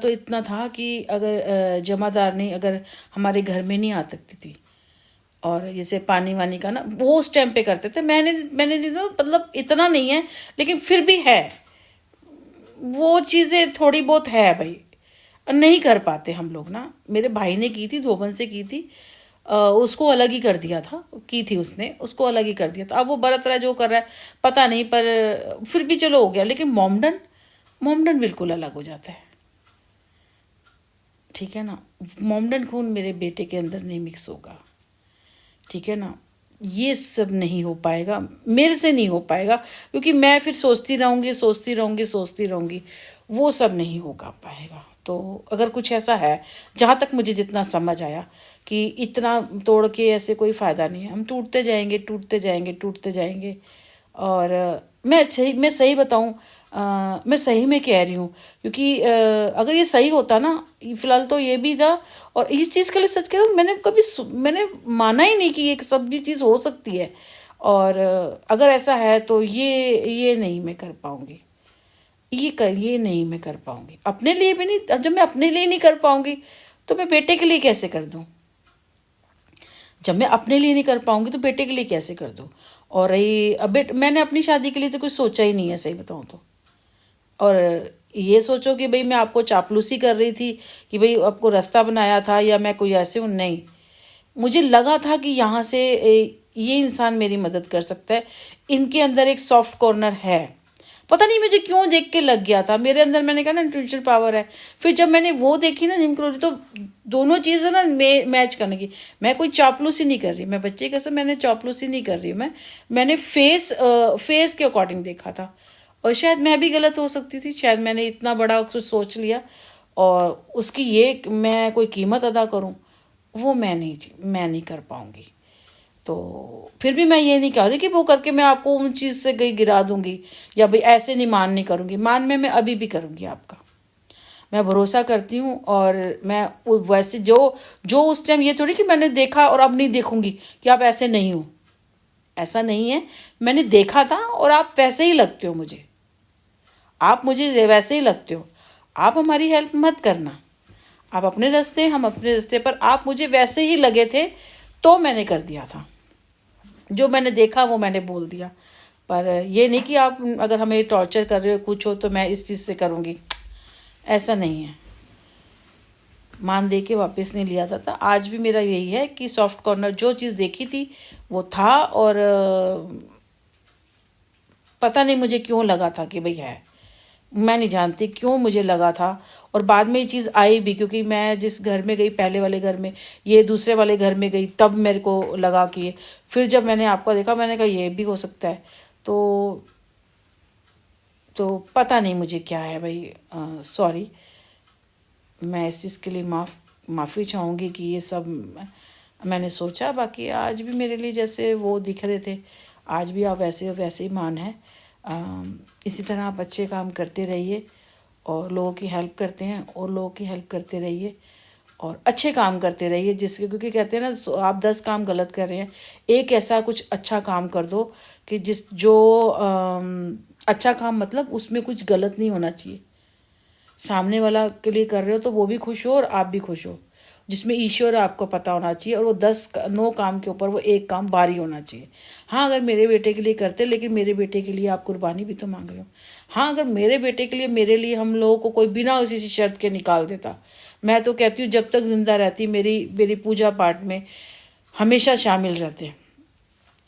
तो इतना था कि अगर जमादारनी अगर हमारे घर में नहीं आ सकती थी, और जैसे पानी वानी का ना वो उस टाइम पे करते थे। मैंने नहीं तो मतलब इतना नहीं है, लेकिन फिर भी है, वो चीज़ें थोड़ी बहुत है भाई, नहीं कर पाते हम लोग ना। मेरे भाई ने की थी, धोबन से की थी, उसको अलग ही कर दिया था, की थी उसने, उसको अलग ही कर दिया था। अब वो बरत रहा है, जो कर रहा है पता नहीं, पर फिर भी चलो हो गया। लेकिन मोमडन, मोमडन बिल्कुल अलग हो जाता है, ठीक है ना। मोमडन खून मेरे बेटे के अंदर नहीं मिक्स होगा, ठीक है ना। ये सब नहीं हो पाएगा, मेरे से नहीं हो पाएगा, क्योंकि मैं फिर सोचती रहूँगी सोचती रहूँगी सोचती रहूँगी, वो सब नहीं होगा पाएगा। तो अगर कुछ ऐसा है, जहाँ तक मुझे जितना समझ आया, कि इतना तोड़ के ऐसे कोई फ़ायदा नहीं है, हम टूटते जाएंगे टूटते जाएंगे टूटते जाएंगे। और मैं सही बताऊं, मैं सही में कह रही हूँ, क्योंकि अगर ये सही होता ना, फिलहाल तो ये भी था। और इस चीज़ के लिए सच कह रहा हूँ, मैंने माना ही नहीं कि ये सब भी चीज़ हो सकती है। और अगर ऐसा है तो ये नहीं मैं कर पाऊँगी, ये नहीं मैं कर पाऊँगी अपने लिए भी नहीं। अब जब मैं अपने लिए नहीं कर पाऊँगी तो मैं बेटे के लिए कैसे कर दूँ? जब मैं अपने लिए नहीं कर पाऊंगी तो बेटे के लिए कैसे कर दूँ? और रही अब मैंने अपनी शादी के लिए तो कुछ सोचा ही नहीं है, सही बताऊँ तो। और ये सोचो कि भाई मैं आपको चापलूसी कर रही थी, कि भाई आपको रास्ता बनाया था, या मैं कोई ऐसे हूँ, नहीं। मुझे लगा था कि यहाँ से ये इंसान मेरी मदद कर सकता है, इनके अंदर एक सॉफ्ट कॉर्नर है। पता नहीं मुझे क्यों देख के लग गया था मेरे अंदर, मैंने कहा ना इंट्यूशन पावर है। फिर जब मैंने वो देखी ना जिम क्लोरी, तो दोनों चीज़ें ना मैच करने की। मैं कोई चापलूसी नहीं कर रही, मैं बच्चे कैसे, मैंने चापलूसी नहीं कर रही, मैंने फेस के अकॉर्डिंग देखा था। और शायद मैं भी गलत हो सकती थी, शायद मैंने इतना बड़ा कुछ सोच लिया, और उसकी ये मैं कोई कीमत अदा करूं, वो मैं नहीं कर पाऊंगी। तो फिर भी मैं ये नहीं कह रही कि वो करके मैं आपको उन चीज़ से कहीं गिरा दूंगी, या भाई ऐसे नहीं करूंगी। मान में मैं अभी भी करूंगी आपका, मैं भरोसा करती हूँ। और मैं वैसे जो जो उस टाइम, ये थोड़ी कि मैंने देखा और अब नहीं देखूंगी कि आप ऐसे नहीं हो, ऐसा नहीं है। मैंने देखा था और आप वैसे ही लगते हो मुझे, आप मुझे वैसे ही लगते हो। आप हमारी हेल्प मत करना, आप अपने रास्ते, हम अपने रास्ते पर, आप मुझे वैसे ही लगे थे तो मैंने कर दिया था। जो मैंने देखा वो मैंने बोल दिया। पर ये नहीं कि आप अगर हमें टॉर्चर कर रहे हो कुछ हो तो मैं इस चीज़ से करूँगी, ऐसा नहीं है। मान दे के वापस नहीं लिया जाता। आज भी मेरा यही है कि सॉफ्ट कॉर्नर, जो चीज़ देखी थी वो था। और पता नहीं मुझे क्यों लगा था कि भाई है, मैं नहीं जानती क्यों मुझे लगा था। और बाद में ये चीज़ आई भी, क्योंकि मैं जिस घर में गई, पहले वाले घर में, ये दूसरे वाले घर में गई, तब मेरे को लगा कि फिर जब मैंने आपको देखा, मैंने कहा ये भी हो सकता है। तो पता नहीं मुझे क्या है भाई, सॉरी। मैं इस चीज़ के लिए माफ़ी चाहूँगी कि ये सब मैंने सोचा। बाकी आज भी मेरे लिए जैसे वो दिख रहे थे, आज भी आप वैसे वैसे ही मान है। इसी तरह आप अच्छे काम करते रहिए, और लोगों की हेल्प करते हैं, और लोगों की हेल्प करते रहिए, और अच्छे काम करते रहिए। जिसके, क्योंकि कहते हैं ना, आप 10 काम गलत कर रहे हैं, एक ऐसा कुछ अच्छा काम कर दो कि अच्छा काम, मतलब उसमें कुछ गलत नहीं होना चाहिए। सामने वाला के लिए कर रहे हो तो वो भी खुश हो और आप भी खुश हो, जिसमें ईश्वर आपको पता होना चाहिए। और वो 9 काम के ऊपर वो एक काम भारी होना चाहिए। हाँ, अगर मेरे बेटे के लिए करते, लेकिन मेरे बेटे के लिए आप कुर्बानी भी तो मांग रहे हो। हाँ, अगर मेरे बेटे के लिए, मेरे लिए हम लोगों को कोई बिना किसी शर्त के निकाल देता, मैं तो कहती हूँ जब तक जिंदा रहती मेरी पूजा पाठ में हमेशा शामिल रहते।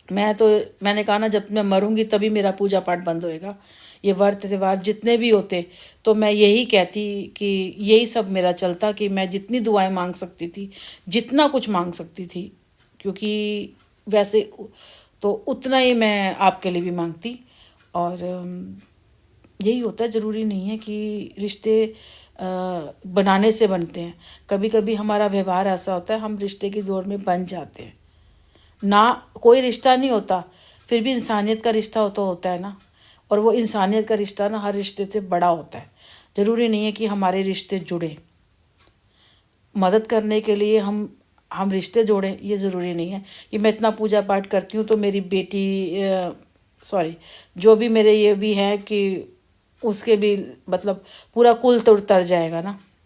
मैंने कहा ना, जब मैं मरूंगी तभी मेरा पूजा पाठ बंद होएगा। ये व्रत त्यौहार जितने भी होते, तो मैं यही कहती कि यही सब मेरा चलता, कि मैं जितनी दुआएं मांग सकती थी, जितना कुछ मांग सकती थी, क्योंकि वैसे तो उतना ही मैं आपके लिए भी मांगती। और यही होता है, ज़रूरी नहीं है कि रिश्ते बनाने से बनते हैं। कभी कभी हमारा व्यवहार ऐसा होता है, हम रिश्ते की दौड़ में बन जाते हैं ना। कोई रिश्ता नहीं होता, फिर भी इंसानियत का रिश्ता होता है ना। और वो इंसानियत का रिश्ता ना हर रिश्ते से बड़ा होता है। ज़रूरी नहीं है कि हमारे रिश्ते जुड़े, मदद करने के लिए हम रिश्ते जोड़ें, ये ज़रूरी नहीं है। कि मैं इतना पूजा पाठ करती हूँ तो मेरी बेटी, सॉरी, जो भी मेरे ये भी है कि उसके भी मतलब पूरा कुल तो तर जाएगा ना।